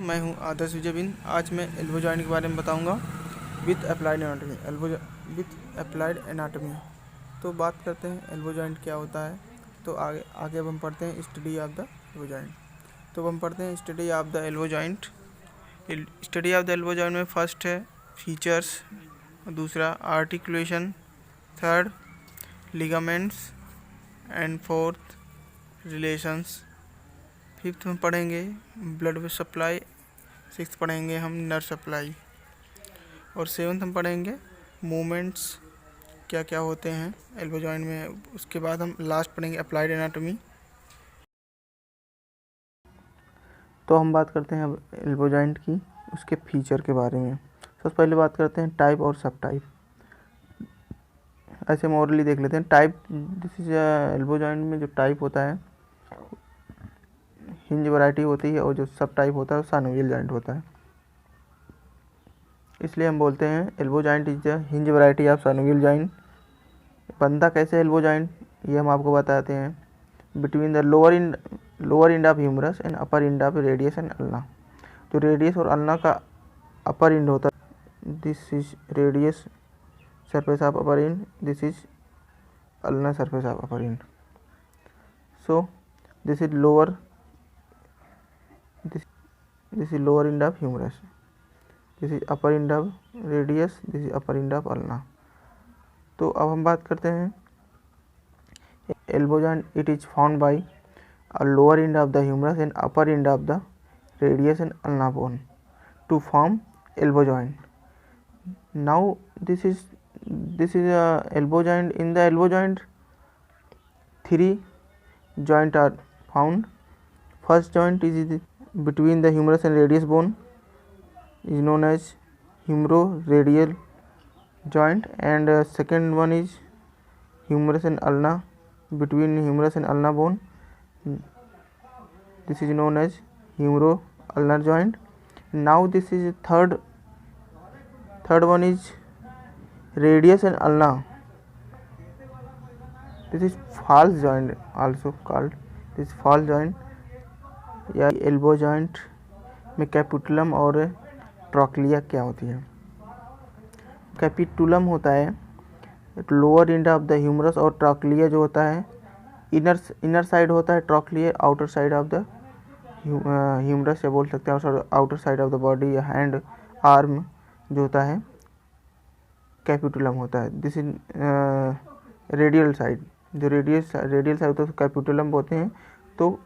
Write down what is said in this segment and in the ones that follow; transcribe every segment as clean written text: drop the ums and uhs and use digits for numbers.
मैं हूं आदर्श विजय बिंद। आज मैं एल्बो जॉइंट के बारे में बताऊंगा with applied anatomy. With applied anatomy. तो बात करते हैं एल्बो जॉइंट क्या होता है। तो आगे अब हम पढ़ते हैं study of the elbow joint. तो अब हम पढ़ते हैं study of the elbow joint. Study of the elbow joint में फर्स्ट है फीचर्स, दूसरा articulation, third ligaments and fourth relations. Fifth में पढ़ेंगे ब्लड सप्लाई, सिक्स्थ पढ़ेंगे हम नर्व सप्लाई, और सेवन्थ हम पढ़ेंगे मूवमेंट्स क्या क्या होते हैं एल्बो जॉइंट में। उसके बाद हम लास्ट पढ़ेंगे अप्लाइड एनाटॉमी। तो हम बात करते हैं अब एल्बो जॉइंट की, उसके फीचर के बारे में। सबसे पहले बात करते हैं टाइप और सब टाइप। ऐसे हम ओरली देख लेते हैं। Type, this is elbow joint में जो टाइप होता है हिंज वैरायटी होती है, और जो सब टाइप होता है वो साइनोवियल जॉइंट होता है। इसलिए हम बोलते हैं elbow joint is the hinge variety of synovial joint. बनता कैसे एल्बो जॉइंट, ये हम आपको बताते हैं। Between the lower end of humerus and upper end of radius and ulna. जो रेडियस और अल्ना का अपर एंड होता है, this is radius surface of upper end, this is ulna surface of upper end. So this is lower this is lower end of humerus, this is upper end of radius, this is upper end of ulna। तो अब हम बात करते हैं elbow joint। it is found by a lower end of the humerus and upper end of the radius and ulna bone to form elbow joint। now this is a elbow joint। in the elbow joint three joint are found। first joint is between the humerus and radius bone is known as humeroradial joint, and second one is humerus and ulna, between humerus and ulna bone, this is known as humeroulnar joint। now this is third one is radius and ulna, this is false joint also called, this false joint या elbow joint में capitulum और trochlea क्या होती है। Capitulum होता है lower end of the humerus, और trochlea जो होता है इनर साइड होता है। Trochlea outer side of the humerus या बोल सकते हैं outer side of the body या हैंड आर्म जो होता है कैपिटुलम होता है। दिस इज रेडियल साइड, जो रेडियल साइड होता है कैपिटुलम बोलते हैं। तो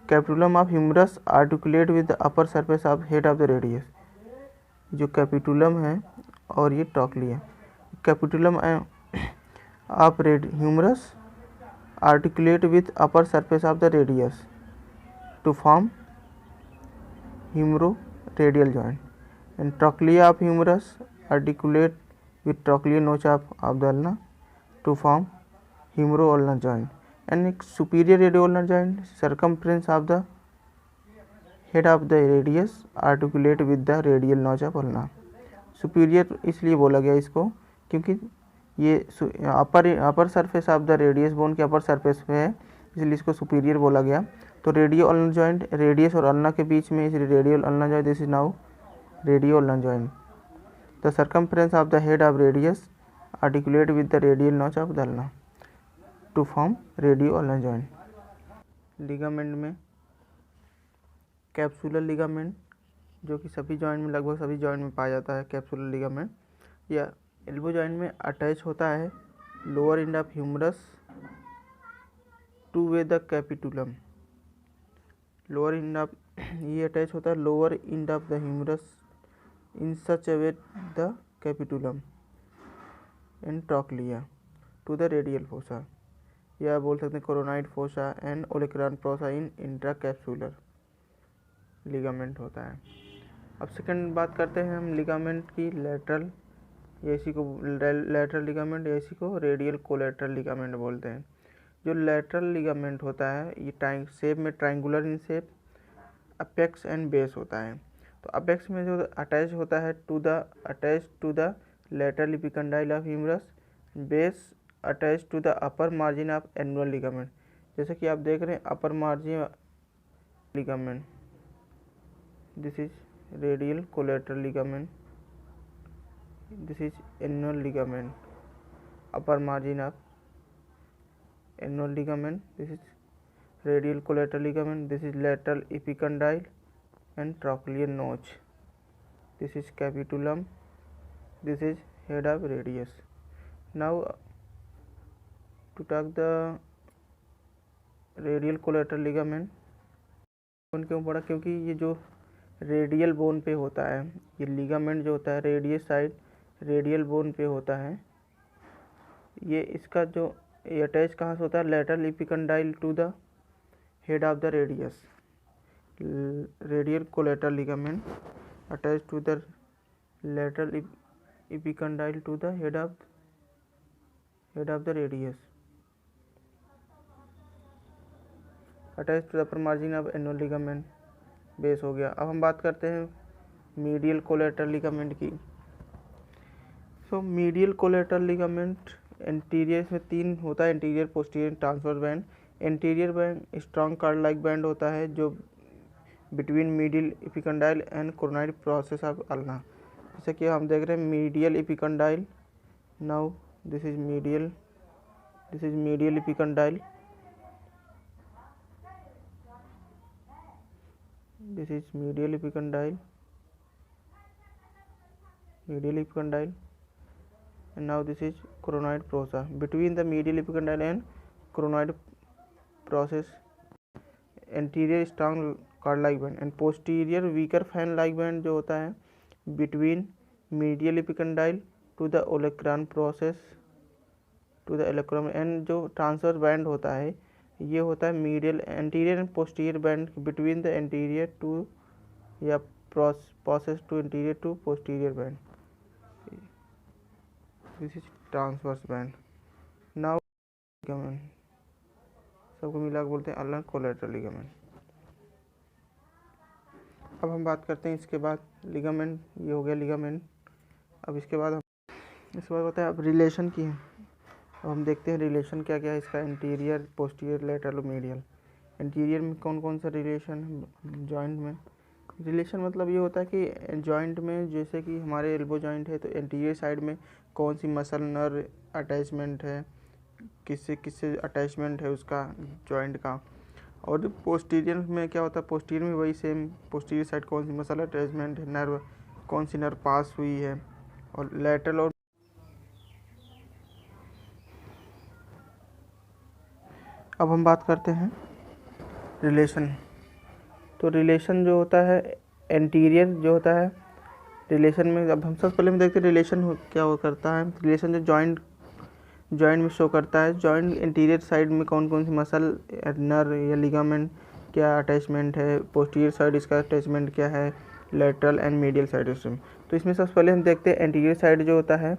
capitulum of humerus articulate with the upper surface of head of the radius. जो कैपिटुलम है और ये trochlea, capitulum of humerus articulate with upper surface of the radius to form humeroradial joint, and trochlea of humerus articulate with trochlear notch of the ulna to form humeroulnar joint. and superior radioulnar joint circumference of the head of the radius articulate with the radial notch of ulna। superior इसलिए बोला गया इसको क्योंकि ये अपर surface of the radius bone के upper surface पे है, इसलिए इसको सुपीरियर बोला गया। तो रेडियोअल्नर जॉइंट रेडियस और अल्ना के बीच में, इसलिए radioulnar joint, this is now radioulnar joint. The circumference of the head of radius articulate with the radial notch of the ulna to form radioulnar joint. Ligament में capsular ligament, जो कि सभी joint में, लगभग सभी जॉइंट में पाया जाता है कैप्सुलर लिगामेंट, या एल्बो जॉइंट में अटैच होता है lower end of humerus to way the capitulum. Lower end of, ये अटैच होता है lower end of the humerus in such a way the capitulum and trochlea to the radial fossa, या बोल सकते हैं coronoid fossa and olecranon fossa in intracapsular ligament होता है। अब सेकंड बात करते हैं हम लिगामेंट की, लेटरल, या इसी को लेटरल लिगामेंट, या इसी को रेडियल कोलेटरल लिगामेंट बोलते हैं। जो लेटरल लिगामेंट होता है ये शेप में triangular in shape, apex and base होता है। तो अपेक्स में जो अटैच होता है to the lateral epicondyle of humerus, base attach to the upper margin of annular ligament. जैसे कि आप देख रहे हैं upper margin ligament, this is radial collateral ligament. This is annual ligament, upper margin of annual ligament. This is radial collateral ligament. This is lateral epicondyle and trochlear notch. This is capitulum. This is head of radius. Now to talk the radial collateral ligament bone क्यों पड़ा, क्योंकि ये जो radial bone पे होता है, ये ligament जो होता है रेडियस साइड रेडियल बोन पे होता है, ये इसका जो अटैच कहाँ से होता है, lateral epicondyle to the head of the radius. Radial collateral ligament attach to the lateral epicondyle to the head of the radius, attach to the upper margin of annular ligament. Base हो गया. अब हम बात करते हैं medial collateral ligament की. So medial collateral ligament anterior में 3 होता है, anterior, posterior, transverse band. Anterior band strong cord like band होता है जो between medial epicondyle and coronoid process of ulna. जैसे कि हम देख रहे हैं medial epicondyle. Now this is medial epicondyle. This is medial epicondyle, and now this is coronoid process. Between the medial epicondyle and coronoid process, anterior strong card-like band and posterior weaker fan-like band जो होता है between medial epicondyle to the olecranon process to the olecranon, and जो transverse band होता है ये होता है medial anterior and posterior band between the anterior to या process to anterior to posterior band. This is transverse band. Now ligament सबको मिला के बोलते हैं अल्नर कोलेटरल लिगामेंट. अब हम बात करते हैं इसके बाद लिगामेंट. ये हो गया लिगामेंट. अब इसके बाद होता है अब रिलेशन की. अब हम देखते हैं रिलेशन क्या क्या है इसका, anterior, posterior, lateral, medial. Anterior में कौन कौन सा रिलेशन है जॉइंट में. रिलेशन मतलब ये होता है कि जॉइंट में जैसे कि हमारे एल्बो जॉइंट है तो एंटीरियर साइड में कौन सी मसल नर्व अटैचमेंट है, किससे अटैचमेंट है उसका जॉइंट का. और पोस्टीरियर में क्या होता है, पोस्टीरियर में वही सेम, पोस्टीरियर साइड कौन सी मसल अटैचमेंट है, नर्व कौन सी नर्व पास हुई है. और लेटरल और अब हम बात करते हैं रिलेशन. तो रिलेशन जो होता है एंटीरियर जो होता है रिलेशन में, अब हम सबसे पहले में देखते हैं रिलेशन क्या वो करता है. रिलेशन जो जॉइंट में शो करता है, जॉइंट एंटीरियर साइड में कौन कौन सी मसल, नर्व या लिगामेंट क्या अटैचमेंट है, पोस्टीरियर साइड इसका अटैचमेंट क्या है, लेटरल एंड मीडियल साइड उसमें. तो इसमें सबसे पहले हम देखते हैं एंटीरियर साइड जो होता है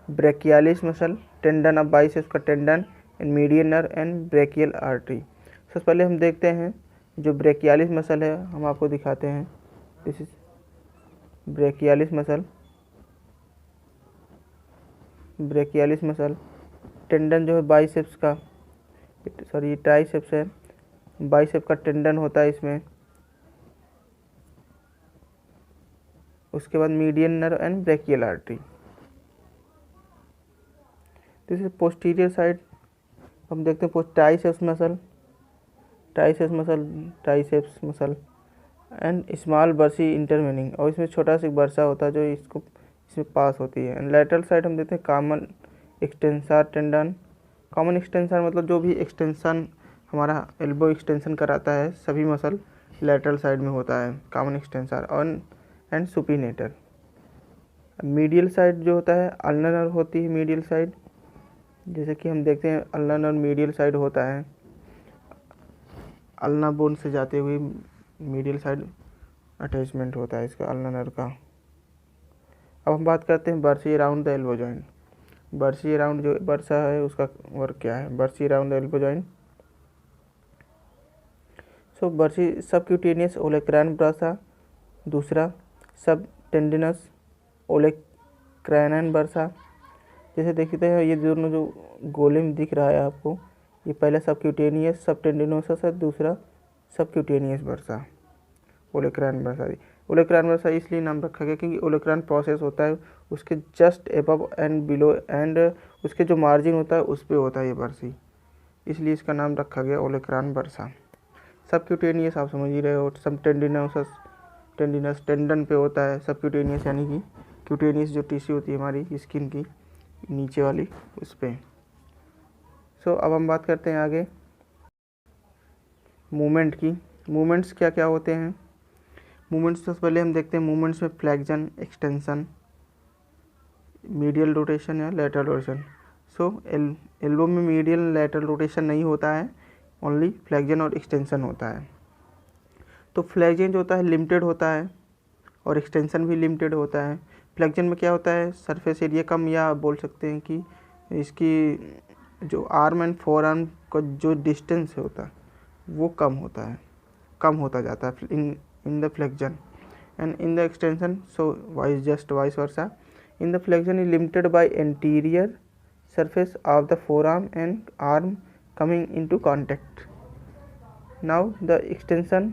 brachialis muscle, tendon of biceps का tendon and medial nerve and brachial artery. सबसे पहले हम देखते हैं जो ब्रेकियालिस मसल है, हम आपको दिखाते हैं. This is brachialis muscle. Tendon जो है बाइसेप्स का, सॉरी ट्राइसेप्स है, बाइसेप का टेंडन होता है इसमें. उसके बाद medial nerve and brachial artery. This is posterior side. हम देखते हैं triceps muscle and small bursae intervening, और इसमें छोटा सा बर्सा होता है जो इसमें पास होती है. एंड लेटरल साइड हम देखते हैं common extensor tendon. Common extensor मतलब जो भी एक्सटेंशन हमारा एल्बो एक्सटेंशन कराता है सभी मसल लेटरल साइड में होता है, common extensor and supinator. Medial side जो होता है अल्नर नर्व होती है मीडियल साइड, जैसे कि हम देखते हैं अल्ना नर्व मीडियल साइड होता है, अल्ना बोन से जाते हुए मीडियल साइड अटैचमेंट होता है इसका अल्ना नर्व का. अब हम बात करते हैं bursae around the elbow joint. Bursae around जो बर्सा है उसका वर्क क्या है, bursae around the elbow joint. So bursae subcutaneous olecranon bursa, दूसरा सब टेंडिनस ओलेक्रानन बर्सा. जैसे देखते हैं ये दोनों जो गोले में दिख रहा है आपको, ये पहला सबक्यूटेनियस सब टेंडिनोसस है, दूसरा सबक्यूटेनियस बर्सा ओलेक्रान बर्सा. ओलेक्रान वर्सा इसलिए नाम रखा गया क्योंकि ओलेक्रान प्रोसेस होता है उसके just above and below and उसके जो मार्जिन होता है उस पे होता है ये बर्सी, इसलिए इसका नाम रखा गया ओलेक्रान वर्सा। सबक्यूटेनियस आप समझ ही रहे हो, सब टेंडिनस टेंडन पे होता है। सबक्यूटेनियस यानी कि क्यूटेनियस जो टिश्यू होती है हमारी स्किन की नीचे वाली उस पर। सो अब हम बात करते हैं आगे मूवमेंट की। मूवमेंट्स क्या क्या होते हैं? मूवमेंट्स तो पहले हम देखते हैं मूवमेंट्स में फ्लेक्जन, एक्सटेंशन, मीडियल रोटेशन या लेटरल रोटेशन। सो एल्बो में मीडियल लेटरल रोटेशन नहीं होता है, ओनली फ्लेक्जन और एक्सटेंशन होता है। तो फ्लेक्जन जो होता है लिमिटेड होता है और एक्सटेंशन भी लिमिटेड होता है। फ्लेक्जन में क्या होता है, सरफेस एरिया कम, या बोल सकते हैं कि इसकी जो आर्म एंड फोर आर्म का जो डिस्टेंस होता है वो कम होता जाता है in the flexion and in the extension so vice versa. In the flexion is limited by anterior surface of the forearm and arm coming into contact. Now the extension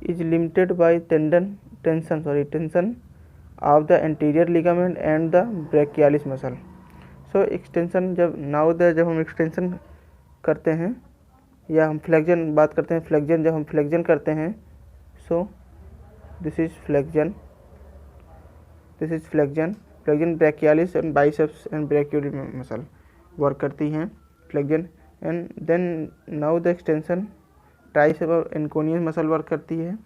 is limited by tension of the anterior ligament and the brachialis muscle. So extension जब हम extension करते हैं या हम flexion बात करते हैं, flexion जब हम फ्लेक्जन करते हैं, so this is flexion flexion brachialis and biceps and ब्रैकियोइड मसल वर्क करती हैं flexion, and then now the extension tricep और एंकोनियस मसल वर्क करती है।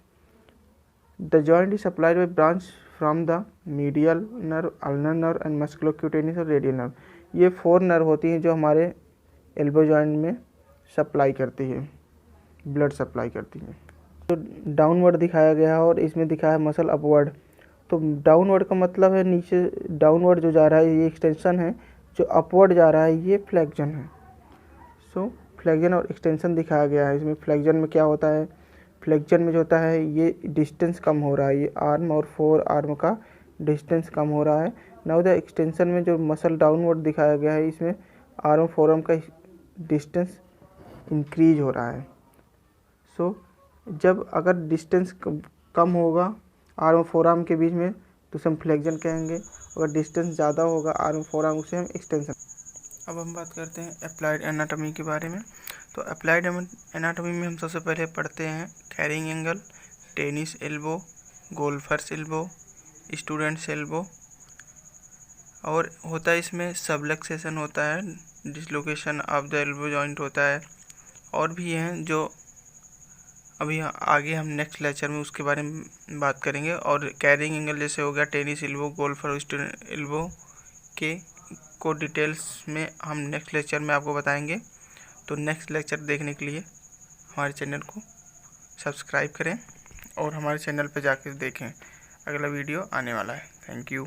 The joint is supplied by branch from the medial nerve, ulnar nerve and musculocutaneous और radial nerve. ये 4 nerve होती हैं जो हमारे एल्बो जॉइंट में सप्लाई करती है, ब्लड सप्लाई करती है। तो डाउनवर्ड दिखाया गया है और इसमें दिखाया है मसल अपवर्ड। तो डाउनवर्ड का मतलब है नीचे डाउनवर्ड जो जा रहा है ये एक्सटेंशन है, जो अपवर्ड जा रहा है ये फ्लेक्जन है। सो फ्लेक्जन और एक्सटेंशन दिखाया गया है। इसमें फ्लेक्जन में क्या होता है, फ्लेक्जन में जो होता है ये डिस्टेंस कम हो रहा है, ये आर्म और फोर आर्म का डिस्टेंस कम हो रहा है। नाउ द एक्सटेंशन में जो मसल डाउनवर्ड दिखाया गया है इसमें आर्म फोर आर्म का डिस्टेंस इंक्रीज हो रहा है। सो जब अगर डिस्टेंस कम होगा आर्म फोर आर्म के बीच में तो उसे हम फ्लेक्जन कहेंगे, अगर डिस्टेंस ज़्यादा होगा आर्म फोर आर्म उसे हम एक्सटेंशन। अब हम बात करते हैं अप्लाइड एनाटॉमी के बारे में। तो अप्लाइड एनाटॉमी में हम सबसे पहले पढ़ते हैं carrying angle, tennis elbow, golfer's elbow, students elbow, और होता है इसमें सबलक्सेशन होता है, dislocation of the elbow joint होता है, और भी हैं जो अभी आगे हम नेक्स्ट लेक्चर में उसके बारे में बात करेंगे। और कैरिंग एंगल जैसे हो गया टेनिस एल्बो, गोल्फर और स्टूडेंट एल्बो को डिटेल्स में हम नेक्स्ट लेक्चर में आपको बताएंगे। तो नेक्स्ट लेक्चर देखने के लिए हमारे चैनल को सब्सक्राइब करें और हमारे चैनल पर जाकर देखें, अगला वीडियो आने वाला है। Thank you.